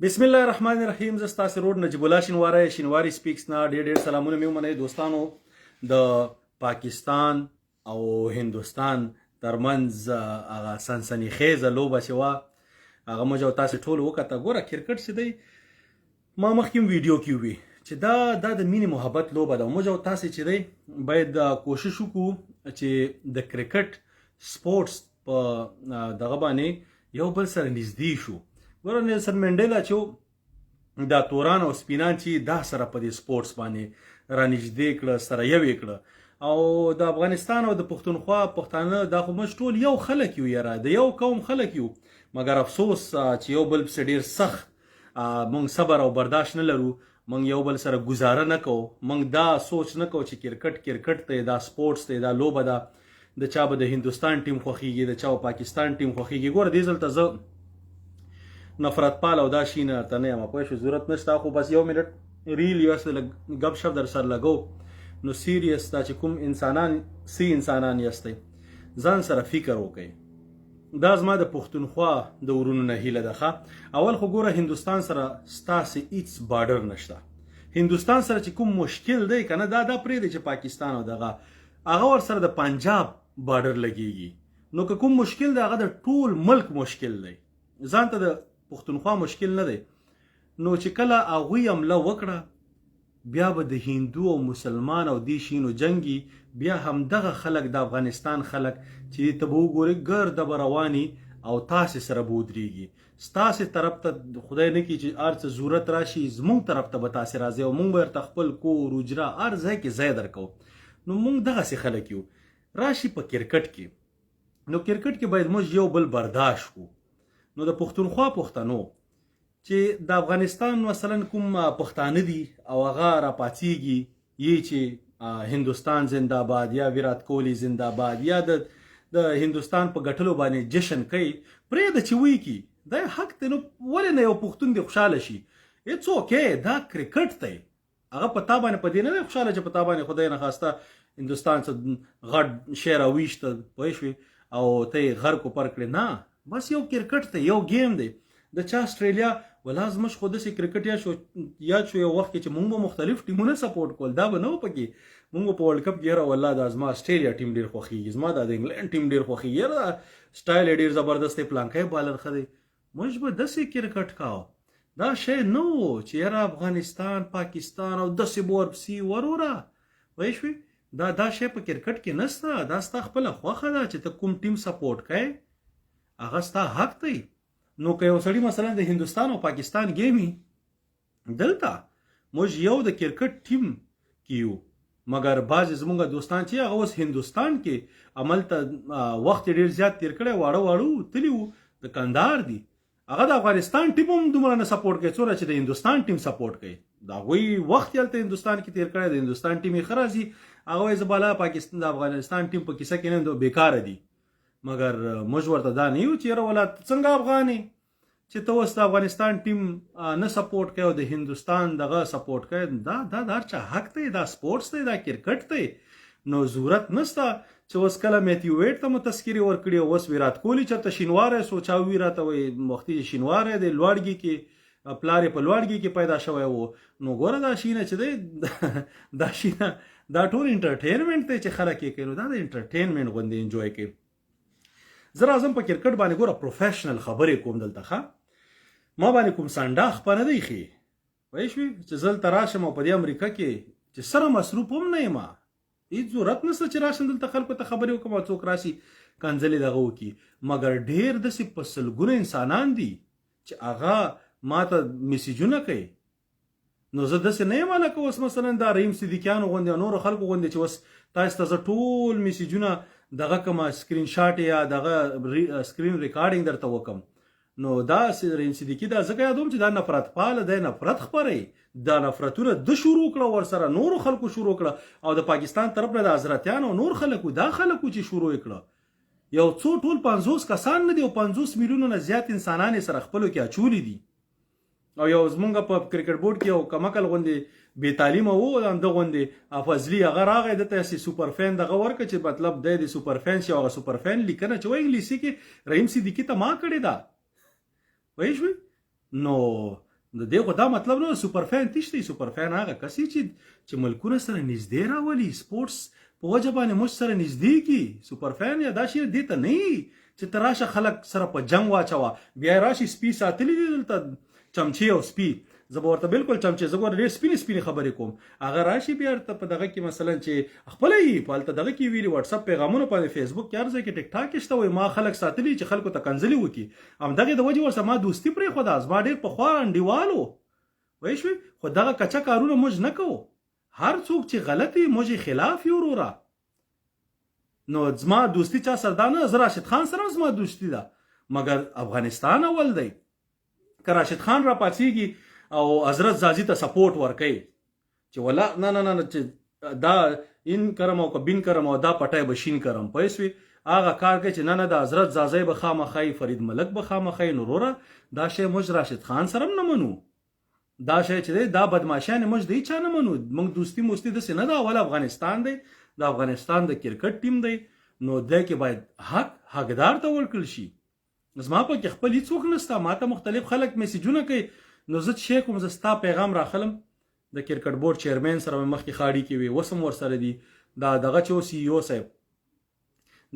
بسم الله الرحمن الرحیم. زه ستاسو روډ نجیب الله شینواری سپیکس نه ډېر سلامونه مې ومنئ دوستانو. د پاکستان او هندوستان ترمنځ هغه سنسنیخیزه لوبه چې وه هغه موږ او تاسې ټول وکته. ګوره کرکټ چې دی ما مخکې ویډیو کې وي چې دا د مینې محبت لوبه ده. موږ او تاسې چې دی باید کوشش وکړو چې د کرکټ سپورټس په دغه باندې یو بل سره نږدې شو. ګوره نیلسن منډیلا چې دا توران او سپینان چې دا سره په دې سپورټس باندې رانږدې کړه، سره یو کړه. او د افغانستان او د پښتونخوا پښتانه دا خو موږ ټول یو خلک یو، یاره د یو قوم خلک یو. مګر افسوس چې یو بل پسې ډېر سخت موږ صبر او برداشت نه لرو، موږ یو بل سره ګزاره نه کوو، موږ دا سوچ نه کوو چې کرکټ دی، دا سپورټس دی، دا لوبه ده. د چا به د هندوستان ټیم خوښیږي، د چا به پاکستان ټیم خوښیږي. ګوره دې ځل ته زه نفرت پال او دا شي نه ته نه یم، پوه شو، ضرورت نشته. خو بس یو منټ ریل یو څه ګپ شپ در سره لګو. نو سیریس دا چې کوم انسانان یاستئ ځان سره فکر وکئ. دا زما د پښتونخوا د ورونو نه هیله ده. اول خو ګوره هندوستان سره ستاسې هیڅ بارډر نشته. هندوستان سره چې کوم مشکل دی که نه دا پرېږدئ چې پاکستان او دغه هغه ورسره د پنجاب بارډر لګېږي. نو که کوم مشکل دی هغه د ټول ملک مشکل دی، ځان ته د پښتونخوا مشکل نه دی. نو چې کله هغوی حمله وکړه بیا به د هندو او مسلمان او دې شینو جنګي، بیا همدغه خلک د افغانستان خلک چې ته به وګورئ ګرده به رواني او تاسې سره به ودرېږي. ستاسې طرف ته خدای نه کړي چې هر څه ضرورت راشي زموږ طرف ته به تاسې راځئ او موږ به ورته خپل کور اجره هر ځای کې ځای درکوو. نو موږ دغسې خلک یو. راشي په کرکټ کې، نو کرکټ کې باید موږ یو بل برداشت کړو. نو د پښتونخوا پښتنو چې د افغانستان مثلا کوم پښتانه دي او هغه راپاڅېږي یې چې هندوستان زنده باد یا ویرات کوهلی زنده باد یا د هندوستان په ګټلو باندې جشن کوي، پرېږده چې وایي کي دا حق دی. نو ولې نه یو پښتون دې خوشحاله شي؟ اټس اوکې، دا کرکټ دی. هغه په تا باندې په دې نه دی خوشحاله چې په تا باندې خدای نخواسته هندوستان څه غټ شی راویشته، پوه شوې، او ته یې غر کوپر کړې. نه، بس یو کرکټ دی، یو گیم دی. د چا استرالیا ولا زموږ خو داسې کرکټ یاد شو یو وخت کې چې موږ به مختلف ټیمونه سپورټ کول، دا به نه و پکې. موږ په ورلډ کپ کې یاره والله دا زما استرالیا ټیم ډېر خوښېږي، زما دا د انګلینډ ټیم ډېر خوښېږي، یاره سټایل یې ډېر زبردست دی، پلانکی بالر ښه دی. موږ به داسې کرکټ کاو. دا شی نه و چې یاره افغانستان پاکستان او داسې به ورپسې وروره، پوه شوې. دا شی په کرکټ کې نشته. دا ستا خپله خوښه ده چې ته کوم ټیم سپورټ کوې، هغه ستا حق دی. نو که یو سړي مثلا د هندوستان او پاکستان ګیمي دلته موږ یو د کرکټ ټیم کې یو، مګر بعضې زموږ دوستان چې هغه اوس هندوستان کې عملته وخت ډېر زیات تیر کړی، واړه تلي وو د کندهار دي، هغه د افغانستان ټیم هم دومره نه سپورټ کوي څومره چې د هندوستان ټیم سپورټ کوي. د هغوی وخت یې هلته هندوستان کې تیر کړی، د هندوستان ټیم یې ښه راځي، هغه وایي زه بالا پاکستان د افغانستان ټیم په کیسه کې نه بیکاره دي. مګر موږ ورته دا نه یو چې یاره ولا څنګه افغاني چې ته اوس د افغانستان ټیم نه سپورټ کوي او د هندوستان دغه سپورټ کوي. دا هر چا حق دی، دا سپورټس دی، دا کرکټ دی. نو ضرورت نشته چې اوس کله میتیو ویټ ته مو تذکرې ورکړي او اوس ویرات کوهلي چېرته شینواری سو، چا وي راته وایي وختي چې شینواری دی لوړګي کې، پلار یې په لوړګي کې پیدا شوی و. نو ګوره دا شي نه چې دی دا شي نه، دا ټول انټرټینمنټ دی چې خلک یې کوي. نو دا د انټرټینمنټ غوندې انجوی کوي. زه راځم په کرکټ باندې. ګوره پروفیشنل خبرې کوم دلته، ښه ما باندې کوم سانډاخ په نه دی ښې، پوه شوې، چې زه دلته راشم او په دې امریکا کې چې سره مصروف هم نه یم، هېڅ ضرورت نشته چې راشم دلته خلکو ته خبرې وکړم او څوک راشي کنځلې دغه وکړي. مګر ډېر داسې په سلګونه انسانان دي چې هغه ما ته میسیجونه کوي. نو زه داسې نه یم لکه اوس مثلا دا رحیم صدیقیانو غوندې او نورو خلکو غوندې چې اوس تاسو ته زه ټول میسیجونه دغه کومه سکرین شاټ یا دغه سکرین ریکارډینګ درته وکم. نو دا رحیم صدیقي دا ځکه یادوم چې دا نفرت پاله دی، نفرت خپروي. دا نفرتونه د شروع کړه ورسره نورو خلکو شروع کړه او د پاکستان طرف نه د حضرتیان او نور خلکو دا خلکو چې شروع کړه. یو څو ټول 50 کسان نه دي او 50 میلیونو نه زیات انسانان سره خپلو کې اچولي دي. او یو زمونږ په کرکټ بورډ کې یو کمکل غوندې بې تعلیمه و، همده غوندې فضلي هغه راغی دته یې سوپر فین دغه ورکړه چې مطلب دی د سوپر فین شي. هغه سوپر فین لیکنه چې وایي انګلیسي کې رحیم صدیقي ته ما کړې ده، پوه شوې. نو د دې خو دا مطلب نه سوپر فین تشته سوپر فین هغه کسي چې ملکونه سره نږدې راولي سپورتس په وجه باندې موږ سره نږدې کی سوپر فین یا دا شی دې ته نه چې تراشه خلک سره په جنگ واچوا بیا راشي سپی ساتلی دي دلته چمچي او سپی زه به ورته بالکل چمچي زه ډېر سپینې خبرې کوم هغه راشي بیا ته په دغه کې مثلا چې خپل یې په هلته دغه کې ویلي واتس اپ پیغامونه په فیسبوک کې هر ځای کې ټیک ټاک شته وایي ما خلک ساتلي چې خلکو ته کنځلې وکړي همدغې د وجې ورسره ما دوستي پرېښوده زما ډېر پخوا انډیوال و وایي شوې خو دغه کچه کارونه موږ نه کوو هر څوک چې غلط وي موږ یې خلاف یو وروره نو زما دوستی چا سره دا نه زه راشد خان سره زما دوستی ده مګر افغانستان اول دی که راشد خان را پاڅېږي او حضرت زازي ته سپورټ ورکوي چې ولا نه چې دا این کرم او که بین کرم او دا پټی به شین کرم پوه شوې هغه کار کوي چې نه د حضرت زازی به خامخی فرید ملک به خامخی نو وروره دا شی موږ راشد خان سره هم نه منو دا شی چې دی دا بدماشیانې موږ د هیچا نه منو موږ دوستي موستي داسې نه ده اول افغانستان دی د افغانستان د کرکټ ټیم دی نو دی کې باید حقدار ته ورکړل شي زما پکې خپل هېڅوک نشته ما ته مختلف خلک میسیجونه کوي نو زه شی کوم زه ستا پیغام راخلم د کرکټ بورډ چیرمین سره مې مخکې خاړي کې وي اوس هم ورسره دي دا دغه چې او سی ای او صاحب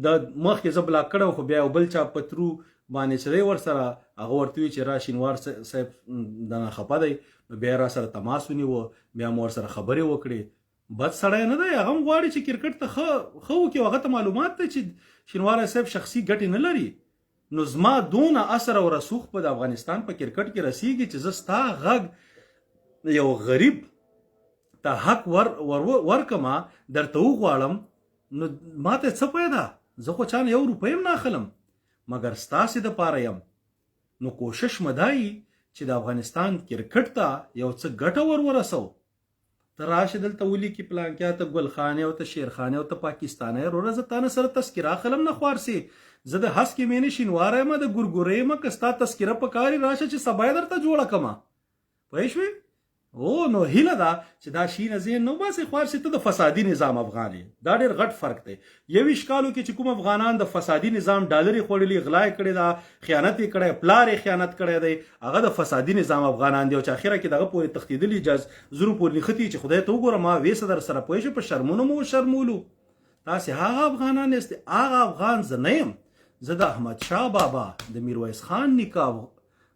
د مخکې زه بلاک کړی خو بیا یو بل چا په ترو باندې چې دی ورسره هغه ورته وي چې را شینوار صاحب دنه خفه دی نو بیا را سره تماس ونیوه بیا مو ورسره خبرې وکړې بد سړی نه دی هغه هم غواړي چې کرکټ ته ښه وکړي هغه ته معلومات دی چې شینواری صاحب شخصي ګټې نه لري نو زما دونه اثر او رسوخ په د افغانستان په کرکټ کې رسیږي چې زه ستا غږ یو غریب ته حق ورکما درته وغواړم نو ما ته څه پیدا زه خو چا نه یو روپۍ هم نه اخلم مګر ستاسې دپاره یم نو کوشش مه دا وي چې د افغانستان کرکټ ته یو څه ګټه ورسو ته راشې دلته ولیکي پلانکیا ته ګلخانې او ته شیرخانې او ته پاکستانی وروره زه تا نه سره تذکره اخلم نه خوارسې زه د هسکې مینې شینواری یم د ګورګورې یم که ستا تذکره په کار یې راشه چې سبا یې درته جوړه کړمه پوه شوې او نو هیله ده چې دا شي نه ذهن نه وباسې خوارسې ته د فسادي نظام افغان یې دا ډېر غټ فرق دی 21 کالو کې چې کوم افغانان د فسادي نظام ډالر یې خوړلي غلا یې کړې ده خیانت یې کړی پلار یې خیانت کړی دی هغه د فسادي نظام افغانان دی او چې اخره کې دغه پورې تښتېدلي زرو پورې نښتي چې خدای ته وګوره ما ویسه در سره پوه شو په شرمونو مو شرمولو تاسې هغه افغانان یاست هغه افغان زه نه یم زه د احمدشاه بابا د میرویس خان نیکه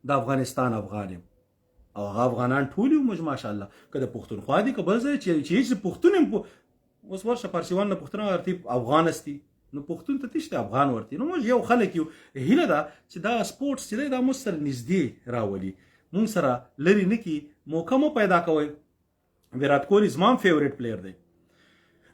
د افغانستان افغان یم او هغه افغانان ټول یو موږ ماشاءالله که د پښتونخوا دي که بل ځای چې هېڅ پښتون یم اوس ورشه پارسیوان نه پښتون ورتي افغان استی نو پښتون ته تشته افغان ورتي نو موږ یو خلک یو هیله ده چې دا سپورټس چې دی دا موږ سره نږدې راولي موږ سره لرې نه کړي موقع مو پیدا کوئ ویرات کوهلي زما فیورټ پلیر دی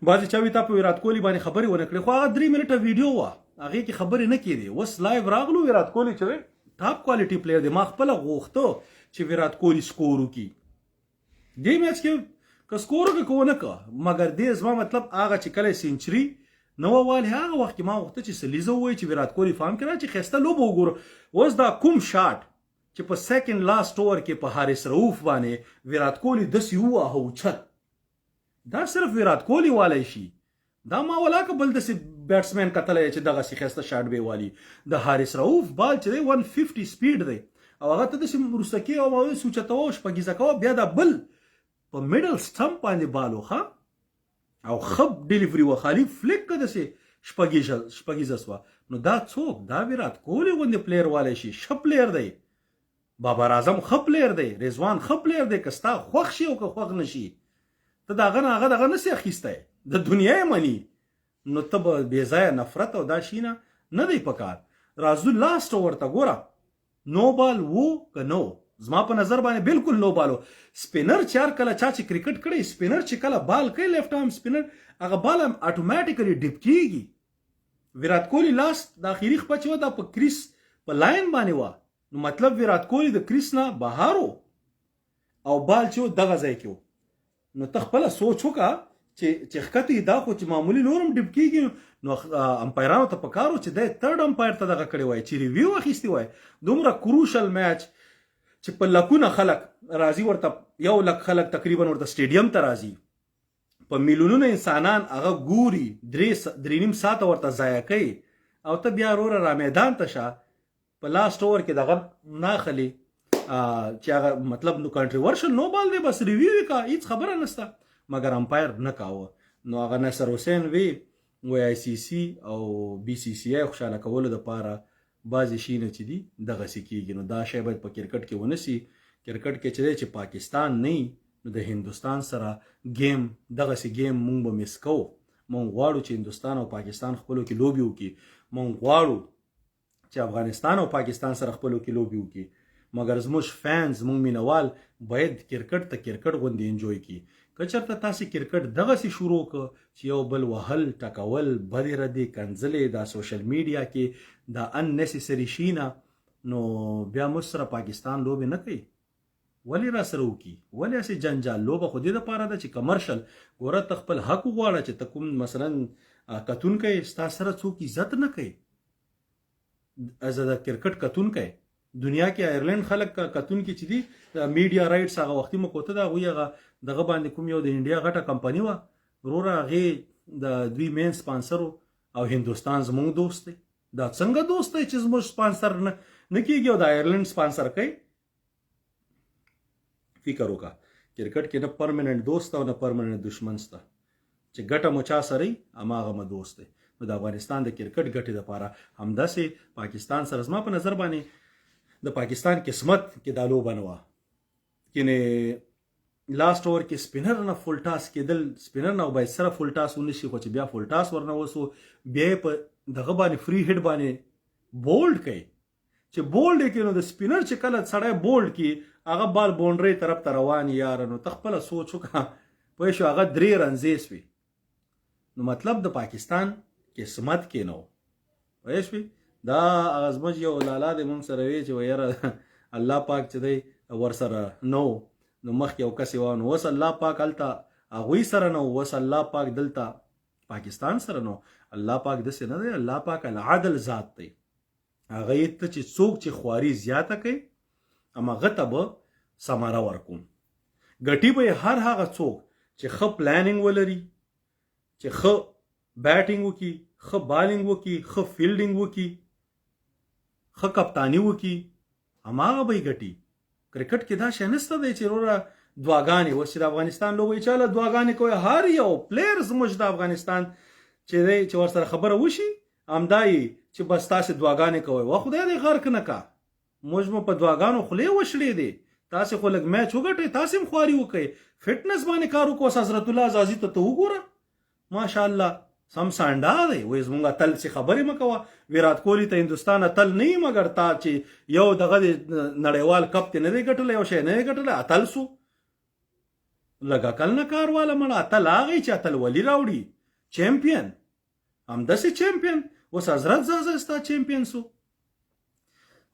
بعضې چا وي تا په ویرات کوهلي باندې خبرې ونه کړې خو هغه 3 منټه ویډیو وه هغې کې خبرې نه کېدې اوس لایو راغلو ویرات کوهلي چې ټاپ کوالټي پلیر دی ما خپله غوښته چې ویرات کوهلي سکور وکړي دې میچ کې که سکور وکړه که ونه کړه مګر دې زما مطلب هغه چې کله سینچري نه ووالي هغه وخت کې ما غوښته چې سلیزه ووایي چې ویرات کوهلي فهم کړه چې ښایسته لوبه وګوره اوس دا کوم شاټ چې په سیکنډ لاست اوور کې په حارث رؤوف باندې ویرات کوهلي داسې وواهه اوچت دا صرف ویرات کوهلي والی شي دا ما ولا که بل داسې بیټسمین کتلی چې دغسې ښایسته شاټ به یې والي د حارث رؤوف بال چې دی 150 سپیډ دی او هغه ته داسې وروسته کې او سوچتوه شپږیزه کوه بیا دا بل په میډل سټمپ باندې بال وښه او ښه ډیلیوري وه خالي فلیک که داسې شپږیزه سوه نو دا څوک دا ویرات کوهلي غوندې پلیر والی شي ښه پلیر دی بابر اعظم ښه پلیر دی رضوان ښه پلیر دی که ستا خوښ شي او که خوښ نه شي ته د هغه نه هغه دغه نسې اخیستی د دنیا یې مني نو ته به بې ځایه نفرت او دا شي نه دی په کار راځو لاست اوور ته ګوره نو بال وو که نو زما په نظر باندې بالکل نو بال سپینر چې هر کله چا چې کرکټ کړی سپینر چې کله بال کوي لیفټ آرم سپینر هغه بال هم اټومیټیکلی ډیپ کیږي ویرات کوهلي لاست د اخري خپه چې وه دا په کریس په لاین باندې وه نو مطلب ویرات کوهلي د کریس نه بهر او بال چې و دغه ځای کې و نو ته خپله سوچ وکړه چې ښکته دا خو چې معمولي نور هم ډیپ کېږي نو امپایرانو ته په کار و چې دی ترډ امپایر ته دغه کړی وای چې ریویو اخیستی وای دومره کروشل میچ چې په لکونه خلک راځي ورته 1 لک خلک تقریبا ورته سټیډیم ته راځي په میلیونونه انسانان هغه ګوري 3.5 ساعته ورته ضایع کوي او ته بیا وروره را میدان ته شه په لاست اوور کې دغه ناخلي چې هغه مطلب نو کنټروورشل نو بال دی بس ریویو کا هیڅ خبره نشته مګر امپایر نه کاوه نو هغه نصر حسین وی آی سی سی او بی سی سی آی خوشاله کولو دپاره بعضې شیونه چې دي دغسې کېږي نو دا شی باید په کرکټ کې ونه سي کرکټ کې چې دی چې پاکستان نه نو د هندوستان سره گیم دغسې گیم مونږ به مس کوو مونږ غواړو چې هندوستان او پاکستان خپلو کې لوبې وکړي مونږ غواړو چې افغانستان او پاکستان سره خپلو کې لوبې وکړي مګر زموږ فینز مونږ مینوال باید کرکټ ته کرکټ غوندې انجوی کړي که چېرته تاسې کرکټ دغسې شروع کړه چې یو بل وهل ټکول بدې ردې کنځلې دا سوشل میډیا کې دا اننیسیسري شي نه نو بیا موږ سره پاکستان لوبې نه کوي ولې را سره وکړي ولې هسې جنجال لوبه خو دې دپاره ده چې کمرشل ګوره ته خپل حق وغواړه چې ته کوم مثلا کتونکی ستا سره څوک عزت نه کوي زه د کرکټ کتونکی دنیا کې آیرلینډ خلک کتونکي چې دي میډیا رایټس هغه وختي مو کوته ده هغوی هغه دغه باندې کوم یو د انډیا غټه کمپني وه وروره هغې د دوی مین سپانسر او هندوستان زموږ دوست دی دا څنګه دوست دی چې زموږ سپانسر نه کېږي او د آیرلینډ سپانسر کوي فکر وکړه کرکټ کې نه پرمننټ دوست او نه پرمننټ دشمن شته چې ګټه مو چا سره وي هماغه مو دوست دی نو د افغانستان د کرکټ ګټې دپاره همداسې پاکستان سره زما په نظر باندې د پاکستان قسمت کې دا لوبه نه وه کینې لاست اوور کې سپینر نه فول ټاس کېدل سپینر نه باید سره فول ټاس ونشي خو چې بیا فول ټاس ورنه وسو بیا یې په دغه باندې فری هټ باندې بولډ کوي چې بولډ یې کړي نو د سپینر چې کله سړی بولډ کړي هغه بال باونډرۍ طرف ته روان یاره نو ته خپله سوچ وکړه پوه شو هغه 3 رنزې سوې نو مطلب د پاکستان قسمت کې نه و پوه شوې دا هغه زموږ یو لالا دی مونږ سره وی چې یاره الله پاک چې دی ورسره نه و نو مخکې یو کس یې وه نو اوس الله پاک هلته هغوی سره نه و اوس الله پاک دلته پاکستان سره نه الله پاک داسې نه دی الله پاک العدل ذات دی هغه ته چې څوک چې خواري زیاته کوي هماغه ته به ثمره ورکوم ګټي به هر هغه څوک چې ښه پلانینګ ولري چې ښه بیټینګ وکړي ښه بالینګ وکړي ښه فیلډینګ وکړي ښه کپتاني وکړي هماغه به یې ګټي کرکټ کې دا شی نشته دی چې وروره دعاګانې اوس چې د افغانستان لوبه یې چاله دعاګانې کوي هر یو پلیر زموږ د افغانستان چې دی چې ورسره خبره وشي همدا یې چې بس تاسې دعاګانې کوئ وا خدای دې غرق نه کا موږ مو په دعاګانو خولې وشلې دي تاسې خو لږ میچ وګټئ تاسې هم خواري وکئ فټنس باندې کار وکړو حضرت الله عزازي ته وګوره ماشاءالله سم سانډا دی وایي زموږ اتل چې خبرې مه کوه ویرات کوهلي ته هندوستان اتل نه یي مګر تا چې یو دغه نړیوال کپ ته نه دی ګټلی یو شی نه دی ګټلی اتل سو لږ عقل نه کار واله مړه اتل هغه چې اتل ولي راوړي چیمپین همداسې چیمپین اوس حضرت زازا ستا چیمپین سو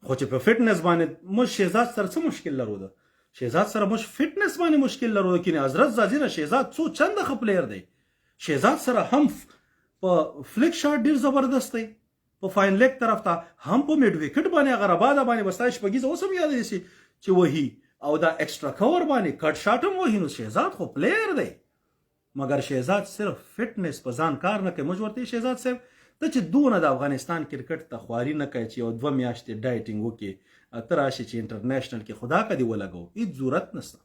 خو چې په فټنس باندې موږ شهزاد سره څه مشکل لرو ده شهزاد سره موږ فټنس باندې مشکل لرو کینې حضرت زازي نه شهزاد څو چنده ښه پلیر دی شهزاد سره هم په فلیک شاټ ډیر زبردست دی په فاین لیګ طرف ته هم په میډ وکټ باندې هغه رباده باندې بستا شپږیزه اوس هم یاد شي چې وهي او دا ایکسټرا کور باندې کټ شاټ هم وهي نو شهزاد خو پلیر دی مګر شهزاد صرف فټنس په ځان کار نه کوي موږ ورته شهزاد صاحب ته چې دونه د افغانستان کرکټ ته خواري نه کوي چې یو 2 میاشتې ډایټینګ وکړي ته راشي چې انټرنیشنل کې خدا کدی ولګو هیڅ ضرورت نشته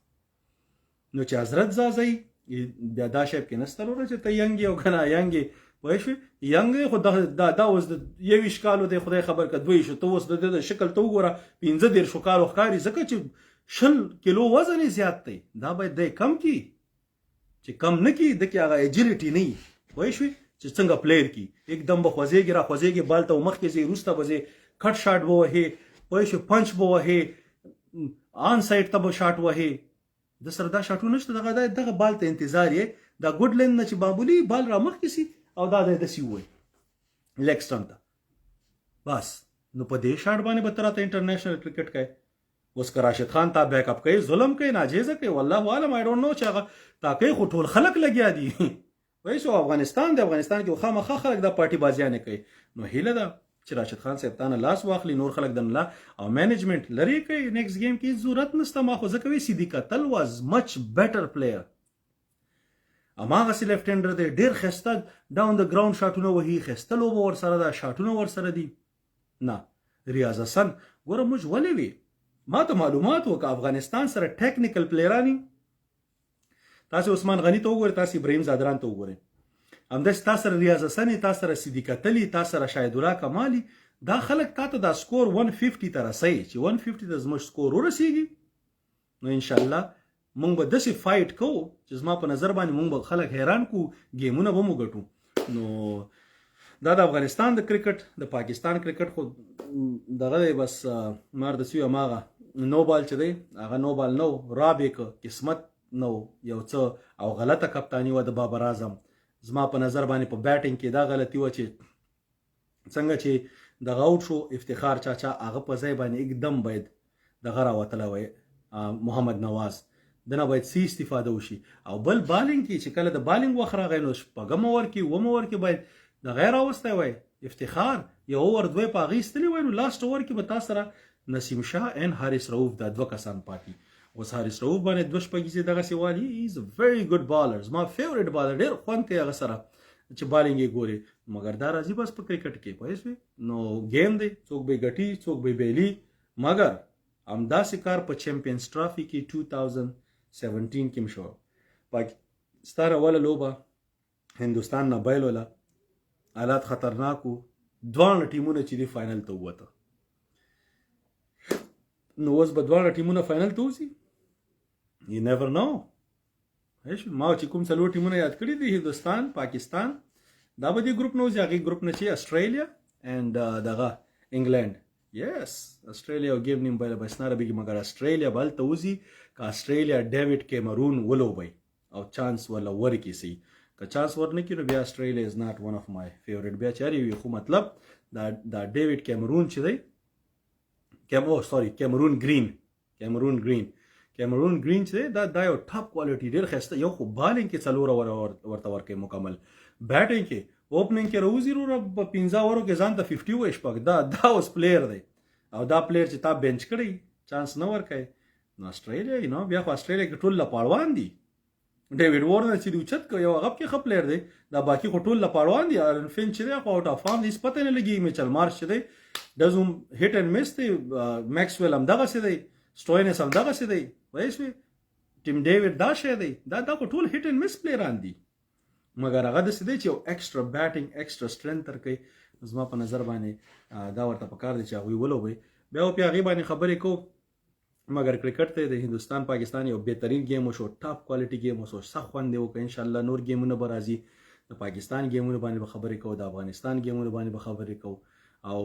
نو چې حضرت زازی دا شیب کې نشته وروره چې ته ینګ یې او که نه ینګ یې پوه شوې ینګ دی خو دا اوس د 21 کالو دی خدای خبر که 2 شو ته اوس د شکل ته وګوره 15 کالو ښکاري ځکه چې 20 کیلو وزن یې زیات دی دا باید دی کم کړي چې کم نه کړي دکې هغه ایجیلیټي نه وي پوه شوې چې څنګه پلیر کی एकदम به خوځېږي را خوځېږي بال ته مخکې ځي وروسته به ځي کټ شاټ به وهې پوه شو پنچ به وهې آن سایډ ته به شاټ وهې د سره دا شاټونه نشته دغه بال ته انتظار یې دا ګوډ لین نه چې معمولي بال را مخکې سي او دا داسې ووایي لیګ سټمپ ته بس نو په دې شاټ باندې به ته راته انټرنیشنل کرکټ کوي اوس که راشد خان تا بیک اپ کوي ظلم کوي ناجیزه کوي والله عالم آی ډونټ نو چې هغه تا کوي خو ټول خلک لګیا دي وایي شو افغانستان کې خامخا خلک دا پارټي بازیانې کوي نو هیله ده چې راشد خان صاحب تانه لاس واخلي نور خلک د الله او مینجمنت لري کوي نیکسټ گیم کې ضرورت نشته ما خو ځکه وی صدیق اتل واز مچ بیټر پلیئر اماغه سی لیفټ هینډر دی ډیر خسته ډاون د ګراوند شاټونه وهي خسته لوبه ورسره ده شاټونه ورسره دي نه ریاض حسن ګوره موږ ولې وي ما ته معلومات وکړه افغانستان سره ټیکنیکل پلیرانی تاسو عثمان غنی ته وګورئ تاسو ابراهیم زادران ته وګورئ همداسې تاسو سره ریاض حسني تاسو سره صدیق اتلی تاسو سره شاهد الله کمالي دا خلک تاسو دا سکور 150 ته رسوي چې 150 د زموږ سکور ورسیږي نو ان شاء الله مونږ به داسې فایټ کوو چې زما په نظر باندې مونږ به خلک حیران کو گیمونه به مو ګټو نو دا د افغانستان د کرکټ د پاکستان کرکټ خو دغه دی بس مار د سیو ماغه نو بال چې دی هغه نو بال نو رابک قسمت نو یو څه او غلطه کپتانی و د بابر اعظم زما په نظر باندې په بیټینګ کې دا غلطي و چې څنګه چې دغه اوټ شو افتخار چاچا هغه په ځای باندې एकदम باید دغه راوتلی وای محمد نواز دنه باید سی استفاده وشي او بل بالینګ کې چې کله د بالینګ وخت راغی نو شپږم اوور کې اووم اوور کې باید د غیر راوستی وای افتخار یو اوور دوی په هغې ایستلی وای نو لاسټ اوور کې به تا سره نسیم شاه ان حارث رؤوف دا دوه کسان پاتې اوس حارث رؤوف باندې دوه شپږیزې دغسې والي از ا very good بالر زما فیورټ بالر ډېر خوند کوي هغه سره چې بالینګ یې ګوري مګر دا راځي بس په کرکټ کې پوه شوې نو گیم دی څوک به ګټي څوک به بیلي مګر همداسې کار په چیمپینز ټرافي کې 2017 کې شو پاکستان اوله لوبه هندوستان نه بایلوله حالات خطرناکو دواړه ټیمونه چې دی فاینل ته ووته نو اوس به دواړه ټیمونه فاینل ته وځي یو نیور نو ما چې کوم څلور ټیمونه یاد کړي دي هندوستان پاکستان دا به دې ګروپ نه وځي هغې ګروپ نه چې اسټرالیا اینډ دغه انګلینډ یس اسټرالیا او گیم نیم باید بسناره بگی مگر اسټرالیا بل ته وځي که اسټرالیا ډیوډ کیمرون ولوبي او چانس ولا ورکی سي که چانس ورنه کړي نو بیا اسټرالیا از ناٹ ون اف مای فیورټ بیا چاري وي خو مطلب دا ډیوډ کیمرون چې دی کیمرون ګرین چې دی دا یو ټاپ کوالټي ډېر ښایسته یو خو بالینګ کې څلور ورته ورکوي مکمل بیټینګ کې اوپننګ کې راوځي وروره په 15 اورو کې ځان ته 50 وایي شپږ دا اوس پلیر دی او دا پلیر چې تا بینچ کړی چانس نه ورکوي نو اسټرالیا نو بیا خو اسټرالیا کې ټول لپاړوان دي ډیوډ وارنر چې دی اوچت کو یو هغه کې ښه پلیر دی دا باقي خو ټول لپاړوان دي ارن فینچ چې دی خو آوټ اف فارم هیڅ پته نه لګي میچل مارش چې دی ډزوم هټ اینډ مس دی میکسویل هم دغسې دی سټوینس هم دغسې دی وایي شوې ټیم ډیوډ دا شی دی دا خو ټول هټ اینډ مس پلیران دي مګر هغه داسې دی چې یو ایکسټرا بیټینګ ایکسټرا سټرینث ورکوي زما په نظر باندې دا ورته پکار دی چې هغوی ولوبوي بیا په هغې باندې خبرې کوو مګر کرکټ ته د هندوستان پاکستان یو بهترین گیم وشو ټاپ کوالټي گیم وشو سخت خوند یې وکړه انشاءالله نور گیمونه به راځي د پاکستان گیمونه باندې به خبرې کوو د افغانستان گیمونه باندې به خبرې کوو او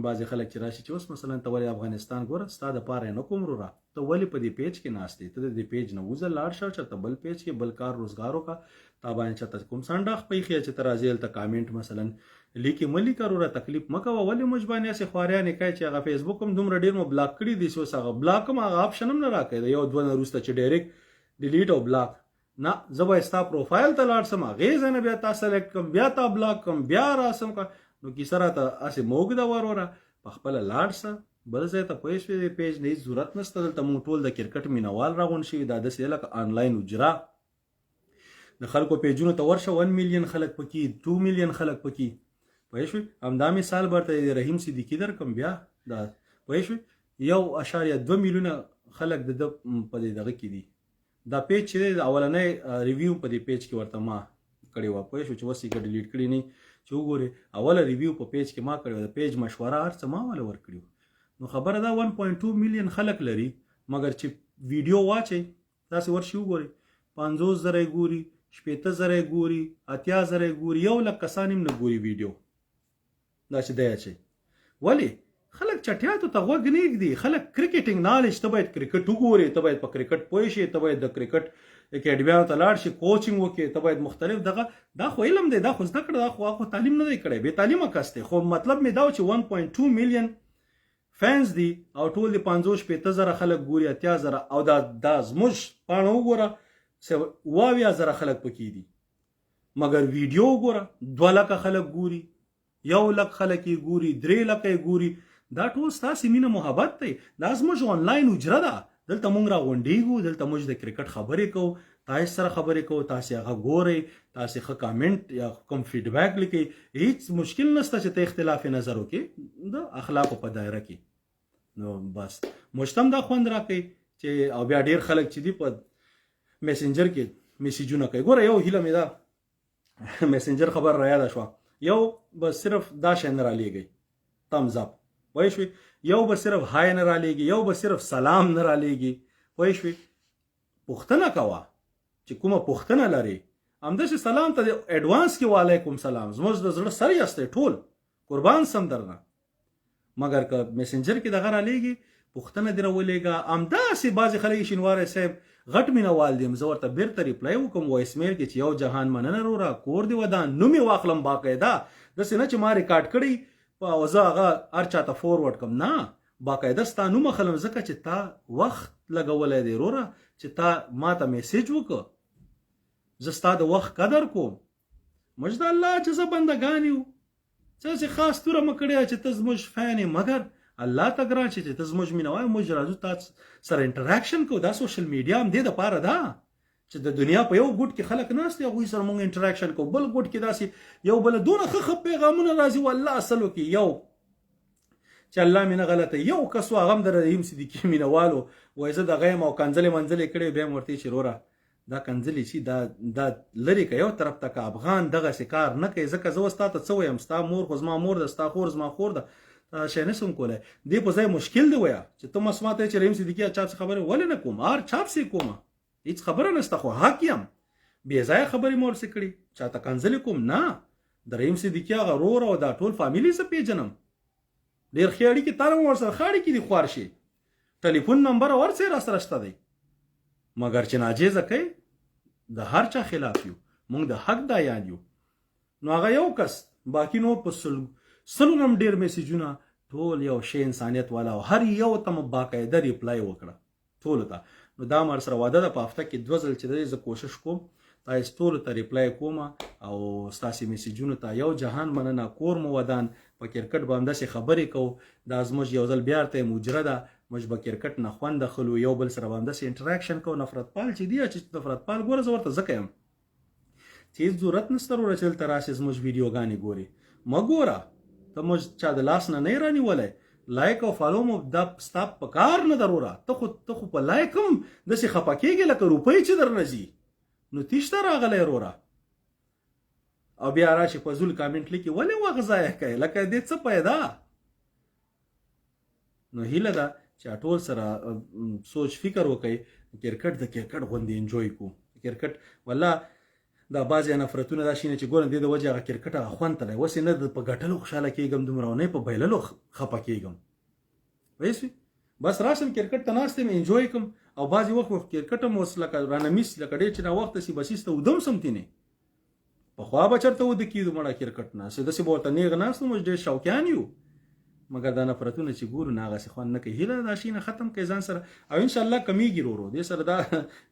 بعضې خلک چې راشي چې اوس مثلا ته ولې افغانستان ګوره ستا دپاره یې نه کوم وروره ته ولې په دې پیج کې ناست یې ته د دې پیج نه وځه لاړ شه چېرته بل پیج کې بل کار روزګار وکړه تا باندې چېرته کوم سنډاخ پیښې چې ته راځې هلته کامنټ مثلا لیکې مه لیکه وروره تکلیف مه کوه ولې موږ باندې هسې خوارانې کوې چې هغه فیسبوک هم دومره ډېر مو بلاک کړي دي چې اوس هغه بلاک هم هغه آپشن هم نه راکوي د یو دوه نه وروسته چې ډایرکټ ډیلیټ او بلاک نه زه به ستا پروفایل ته لاړ سم هغې ځای نه بیا تا سلیکټ کړم بیا تا بلاک کړم بیا راسم نو کیسه راته هسې موږ ده وروره په خپله لاړ شه بل ځای ته پوه شوې د پیج نه هېڅ ضرورت نشته دلته موږ ټول د کرکټ مینوال راغونډ شوي دا داسې لکه آنلاین اجرا د خلکو پیجونو ته ورشه 1 میلیون خلک پکې 2 میلیون خلک پکې پوه شوې همدا مثال برته د رحیم صدیقي درکړم بیا دا پوه شوې 1.2 میلیونه خلک د په دې دغه کې دي دا پیج چې دی د اولنی ریویو په دې پیج کې ورته ما کړې وه پوه شو چې اوس یې ډیلیټ کړي نه چې وګورې اوله ریویو په پیج کې ما کړې وه د پیج مشوره هر څه ما والا ورکړي نو خبره دا 1.2 میلیون خلک لري مګر چې ویډیو واچئ تاسې ورشي وګورئ 50,000 یې ګوري 60,000 یې ګوري 80,000 یې ګوري 100,000 کسان هم نه ګوري ویډیو دا چې دی اچئ ولې خلک چټیاتو ته غوږ نه ږدي خلک کرکټینګ نالج ته باید کرکټ وګورې ته باید په کرکټ پوه شي ته باید د کرکټ اکیډمیانو ته لاړ شي کوچینګ وکړي ته باید مختلف دغه دا خو علم دی دا خو زده کړه دا خو تعلیم نه دی کړی بې تعلیمه کس دی خو مطلب مې دا و چې 1.2 میلیون فینس دي او ټول د 50,000 خلک ګوري 80,000 او دا زموږ پاڼه وګوره 70,000 خلک پکې دي مګر ویډیو وګوره 2 لکه خلک ګوري 1 لک خلک یې ګوري 3 لکه یې ګوري دا ټول ستاسې مینه محبت دی دا زموږ آنلاین اجره ده دلته موږ راغونډېږو دلته موږ د کرکټ خبرې کوو تاسې سره خبرې کوو تاسې هغه ګورئ تاسې ښه کامنټ یا کوم فیډبیک لیکئ هیڅ مشکل نشته چې ته اختلاف نظر وکړې د اخلاقو په دایره کې نو بس مشتم دا خوند راکوي چې او بیا ډیر خلک چې دی په میسنجر کې میسیجونه کوي. ګوره یو هیله مې ده میسنجر خبر را یاده شوه، یو بس صرف دا شی نه رالیږئ تمز اپ وای شوي، یو به صرف های نه رالیږي، یو به صرف سلام نه رالیږي وای شوي. پوښتنه کوه چې کومه پوښتنه لري همداسې سلام ته اډوانس کې وعلیکم سلام، زموږ د زړه سر یاستئ ټول قربان سم درنه. مګر که میسنجر کې دغه رالیږي پوښتنه دې راولېږه همداسې بعضې خلک شینواری صاحب غټ مینهوال دي، زه ورته بیرته ریپلای وکړم وایس میل کې چې یو جهان مننه وروره کور دې ودان نوم یې واخلم باقاعده، داسې نه چې ما ریکارډ کړی او زه هغه هر چاته فورورډ کړم، نه باقاعده ستا نوم اخلم ځکه چې تا وخت لګولی دی وروره چې تا ما ته میسیج وکړه، زه ستا د وخت قدر کوم. موږ د الله چې زه بندګان یو څه چې خاص توره مه کړې چې ته زموږ فین یې، مګر الله ته ګران چې ته زموږ مینوای موږ راځو تا سره انټراکشن کوو. دا سوشل میډیا هم دې دپاره ده چې د دنیا په یو ګوټ کې خلک ناست دي هغوی سره موږ انټراکشن کوو، بل ګوټ کې داسې یو بله دونه ښه پیغامونه راځي والله اصلو کې یو چې الله مې نه غلطه یو کس و هغه هم د رحیم صدیقي مینوالو وایي زه دغه یم او کنځلې منځلې کړې بیا م ورته چې وروره دا کنځلې چې دا لرې که یو طرف ته که افغان دغسې کار نه کوي ځکه زه اوس تا ته څه ویم ستا مور خو زما مور ده ستا خور زما خور ده دا شی نسم کولی دې په ځای مشکل دی ویه چې ته مس ماته چې رحیم صدیقي چاپ څه خبرې ولې نه کوم هر چاپ سې کومه هېڅ خبره نشته خو حق یم بې ځایه خبرې مې ورسې کړي چاته کنځلې کوم نه د رحیم صدیقي هغه رور او دا ټول فامیلي زه پیژنم ډېر ښې اړیکې تا هم ورسره ښه اړیکې دي خوار شي ټلیفون نمبر ورسې راسره شته دی مګر چې ناجیزه کوي د هر چا خلاف یو موږ د حق دایان یو نو هغه یو کس باقي نو په سلو نم ډېر میسیجونه ټول یو شی انسانیت والا او هر یو ته مو باقاعده ریپلای وکړه ټولو ته نو دا مر سره واده ده په هفته کې 2 ځل چې دی زه کوشش کوم تاسو ټولو ته ریپلای کوم او ستاسو میسیجونو ته یو جهان مننه کور مو ودان په کرکټ به همداسې خبرې کوو دا زموږ یو ځل بیا ته مجره ده موږ به کرکټ نه خوند اخلو یو بل سره به همداسې انټراکشن کوو نفرت پال چې دی چې نفرت پال ګوره زه ورته ځکه یم چې هېڅ ضرورت نشته وروره چې دلته راشې زموږ ویډیوګانې ګورې مه ګوره ته موږ چا د لاس نه یې رانیولی لایک او فالو مو دا ستا په کار نه ده وروره ته خو په لایک هم داسې خفه کېږې لکه روپۍ چې درنه ځي نو تیشته راغلی وروره او بیا راشي فضول کامنټ لیکي ولې وخت ضایع کوې لکه دې څه پیدا نو هیله ده چې ټول سره سوچ فکر وکړئ کرکټ د کرکټ غوندې انجوی کو کرکټ والله دا بعضې نفرتونه دا شي نه چې ګورم دې د وجې هغه کرکټ هغه خوند ته دی اوس یې نه په ګټلو خوشحاله کېږم دومره او نه په بایللو خفه کېږم وایي شوي بس راشم کرکټ ته ناست یم انجوی کوم او بعضې وخت کرکټ هم اوس لکه رانه میس لکه ډېر چې ناوخته شي بس ایسته ودم سمتینې پخوا به چېرته وده کېدو مړه کرکټ نه داسې به ورته نیغ ناست نو موږ ډېر شوقیان یو مګر دا نفرتونه چې ګورو نه هغسې خوند نه کوي هیله دا شي نه ختم کوي ځان سره او انشاءالله کمیږي ورو دې سره دا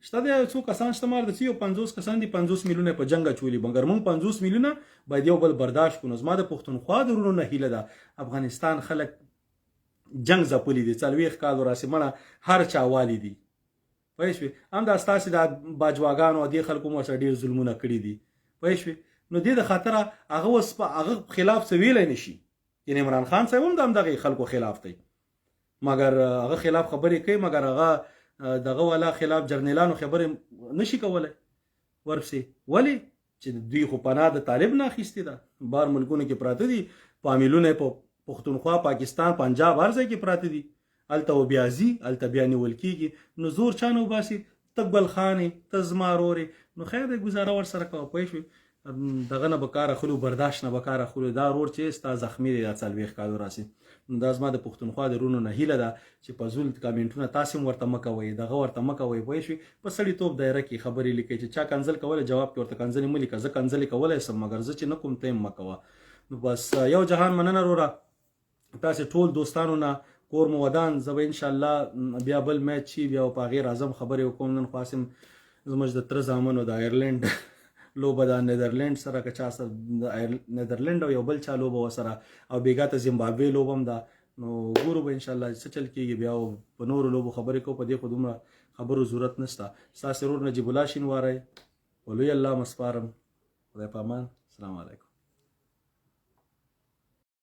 شته دی څو کسان شته مار د یو 50 کسان دي 50 میلیونه په جنګ اچولي مګر موږ 50 میلیونه باید یو بل برداشت کړو زما د پښتونخوا د وروڼو نه هیله ده افغانستان خلک جنګ ځپلي دي 40 کالو راسې مړه هر چا والي دي پوه شوې هم دا ستاسې د باجواګانو او دې خلکو مو سره ډېر ظلمونه کړي دي پوه شوې نو دې د خاطره هغه اوس په هغه خلاف څه ویلی نه شي یعنی عمران خان صاحب هم د همدغې خلکو خلاف دی مګر هغه خلاف خبرې کوي مګر هغه دغه والا خلاف جرنیلانو خبرې نشي کولی ورپسې ولې چې دوی خو پناه د طالب نه اخیستې ده بار ملکونو کې پراته دي فامیلونه په پښتونخوا پاکستان پنجاب هر ځای کې پراته دي هلته و بیا ځي هلته بیا نیول کېږي نو زور چا نه وباسي ته بل خانې ته زما رورې نو خیر دی ګزاره ورسره کوه پوه شوې دغه نه به کار اخلو برداشت نه به کار اخلو دا رور چې ستا زخمي دی دا 40 کالو راسي نو دا زما د پښتونخوا د وروڼو نه هیله ده چې په زول کامنټونه تاسې هم ورته مه کوئ دغه ورته مه کوئ پوه شوې په سړیتوب دایره کې خبرې لیکئ چې چا کنځل کولی جواب کې ورته کنځلې مه لیکه زه کنځلې کولی شم مګر زه چې نه کوم ته یې مه کوه نو بس یو جهان مننه وروره تاسې ټول دوستانو نه کور مو ودان زه به انشاءالله بیا بل میچ شي بیا په هغې راځم خبرې وکوم نن خو هسې زموږ د تره زامنو د آیرلینډ لوبه د نیدرلینډ سره که چا سره د نیدرلینډ او یو بل چا لوبه ورسره او بېګا ته زیمبابوې لوبه هم ده نو ګورو به انشاءالله څه چل کېږي بیا په نورو لوبو خبرې کوو په دې خو دومره خبرو ضرورت نشته ستاسې ورور نجیب الله شینواری په لوی الله مسپارم خدای په امان السلام علیکم